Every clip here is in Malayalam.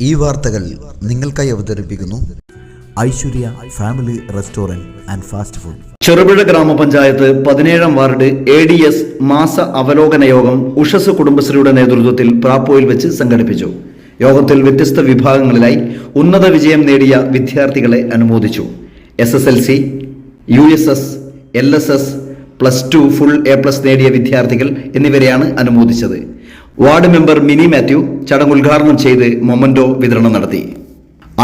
ഈ വാർത്തകൾ നിങ്ങൾക്കായി അവതരിപ്പിക്കുന്നു Aishwarya family restaurant and fast food. Cherupuzha ഗ്രാമപഞ്ചായത്ത് 17-ാം വാർഡ് ADS മാസ അവലോകന യോഗം ഉഷസ് കുടുംബശ്രീയുടെ നേതൃത്വത്തിൽ പ്രാപ്പോയിൽ വെച്ച് സംഘടിപ്പിച്ചു. യോഗത്തിൽ വ്യത്യസ്ത വിഭാഗങ്ങളിലായി ഉന്നത വിജയം നേടിയ വിദ്യാർത്ഥികളെ അനുമോദിച്ചു. SSLC, USS, LSS, +2 full A+ നേടിയ വിദ്യാർത്ഥികൾ എന്നിവരെയാണ് അനുമോദിച്ചത്. വാർഡ് മെമ്പർ മിനി മാത്യു ചടങ്ങ് ഉദ്ഘാടനം ചെയ്ത് മൊമന്റോ വിതരണം നടത്തി.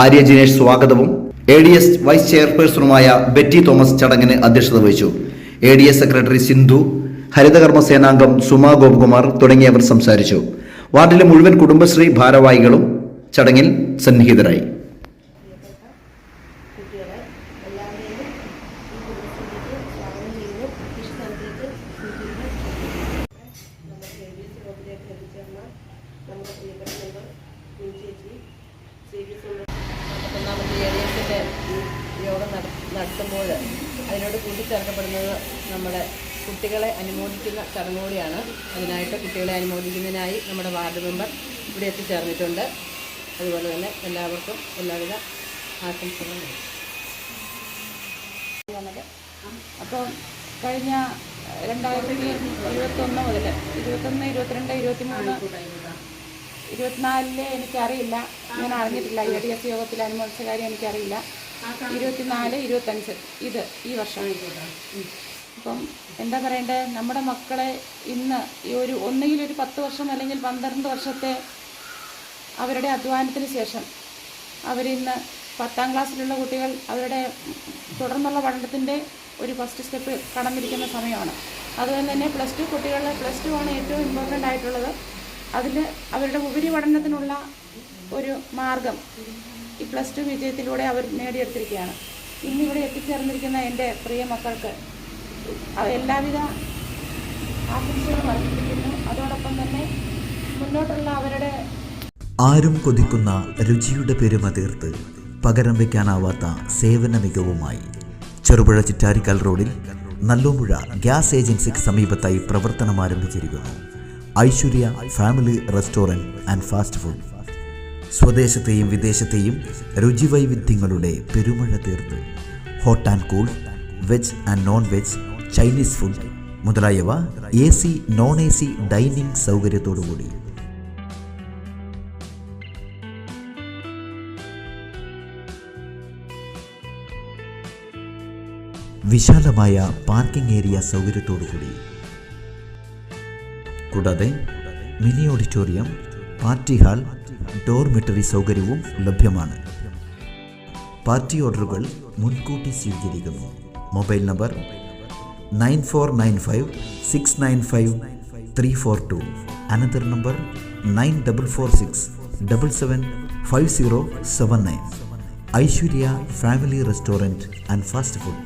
ആര്യ ജിനേഷ് സ്വാഗതവും ADS വൈസ് ചെയർപേഴ്സണുമായ ബെറ്റി തോമസ് ചടങ്ങിന് അധ്യക്ഷത വഹിച്ചു. ADS സെക്രട്ടറി സിന്ധു, ഹരിതകർമ്മ സേനാംഗം സുമാ ഗോപകുമാർ തുടങ്ങിയവർ സംസാരിച്ചു. വാർഡിലെ മുഴുവൻ കുടുംബശ്രീ ഭാരവാഹികളും ചടങ്ങിൽ സന്നിഹിതരായി. യോഗം നടത്തുമ്പോൾ അതിനോട് കൂട്ടിച്ചേർക്കപ്പെടുന്നത് നമ്മുടെ കുട്ടികളെ അനുമോദിക്കുന്ന ചടങ്ങ് കൂടിയാണ്. അതിനായിട്ട് കുട്ടികളെ അനുമോദിക്കുന്നതിനായി നമ്മുടെ വാർഡ് മെമ്പർ ഇവിടെ എത്തിച്ചേർന്നിട്ടുണ്ട്. അതുപോലെ തന്നെ എല്ലാവർക്കും എല്ലാവിധ ആശംസകളും. അപ്പോൾ കഴിഞ്ഞ 2021 മുതൽ 21, 22, 23, 24 എനിക്കറിയില്ല, ഞാൻ അറിഞ്ഞിട്ടില്ല. ADS യോഗത്തിൽ അനുമോദിച്ച കാര്യം എനിക്കറിയില്ല. 24, 25 ഈ വർഷം. അപ്പം എന്താ പറയണ്ടേ, നമ്മുടെ മക്കളെ ഇന്ന് ഈ ഒന്നുകിൽ ഒരു 10 വർഷം അല്ലെങ്കിൽ 12 വർഷത്തെ അവരുടെ അധ്വാനത്തിന് ശേഷം അവരിന്ന് 10ാം ക്ലാസ്സിലുള്ള കുട്ടികൾ അവരുടെ തുടർന്നുള്ള പഠനത്തിൻ്റെ ഒരു ഫസ്റ്റ് സ്റ്റെപ്പ് കടന്നിരിക്കുന്ന സമയമാണ്. അതുപോലെ തന്നെ +2 കുട്ടികളുടെ +2 ആണ് ഏറ്റവും ഇമ്പോർട്ടൻ്റ് ആയിട്ടുള്ളത്. അതിൽ അവരുടെ ഉപരിപഠനത്തിനുള്ള ഒരു മാർഗം ഈ +2 വിജയത്തിലൂടെ അവർ നേടിയെടുത്തിരിക്കുകയാണ്. ഇന്നിവിടെ എത്തിച്ചേർന്നിരിക്കുന്ന എൻ്റെ പ്രിയ മക്കൾക്ക് എല്ലാവിധ ആശംസകളും അർപ്പിക്കുന്നു. അതോടൊപ്പം തന്നെ മുന്നോട്ടുള്ള അവരുടെ ആരും കൊതിക്കുന്ന രുചിയുടെ പെരുമ തീർത്ത് പകരം വയ്ക്കാനാവാത്ത സേവന മികവുമായി ചെറുപുഴ ചിറ്റാരിക്കൽ റോഡിൽ നല്ലോമ്പുഴ ഗ്യാസ് ഏജൻസിക്ക് സമീപത്തായി പ്രവർത്തനം ആരംഭിച്ചിരിക്കുന്നു Aishwarya family restaurant and fast food. സ്വദേശത്തെയും വിദേശത്തെയും രുചിവൈവിധ്യങ്ങളുടെ പെരുമഴ തീർത്ത് hot and cool, veg and non veg, Chinese food മുതലായവ AC, non-AC ഡൈനിങ് സൗകര്യത്തോടുകൂടി. വിശാലമായ പാർക്കിംഗ് ഏരിയ സൗകര്യത്തോടുകൂടി. കൂടാതെ mini auditorium, party hall, dormitory സൗകര്യവും ലഭ്യമാണ്. പാർട്ടി ഓർഡറുകൾ മുൻകൂട്ടി സ്വീകരിക്കുന്നു. Mobile number 9495695342. Another number 9446775079. Aishwarya family restaurant and fast food.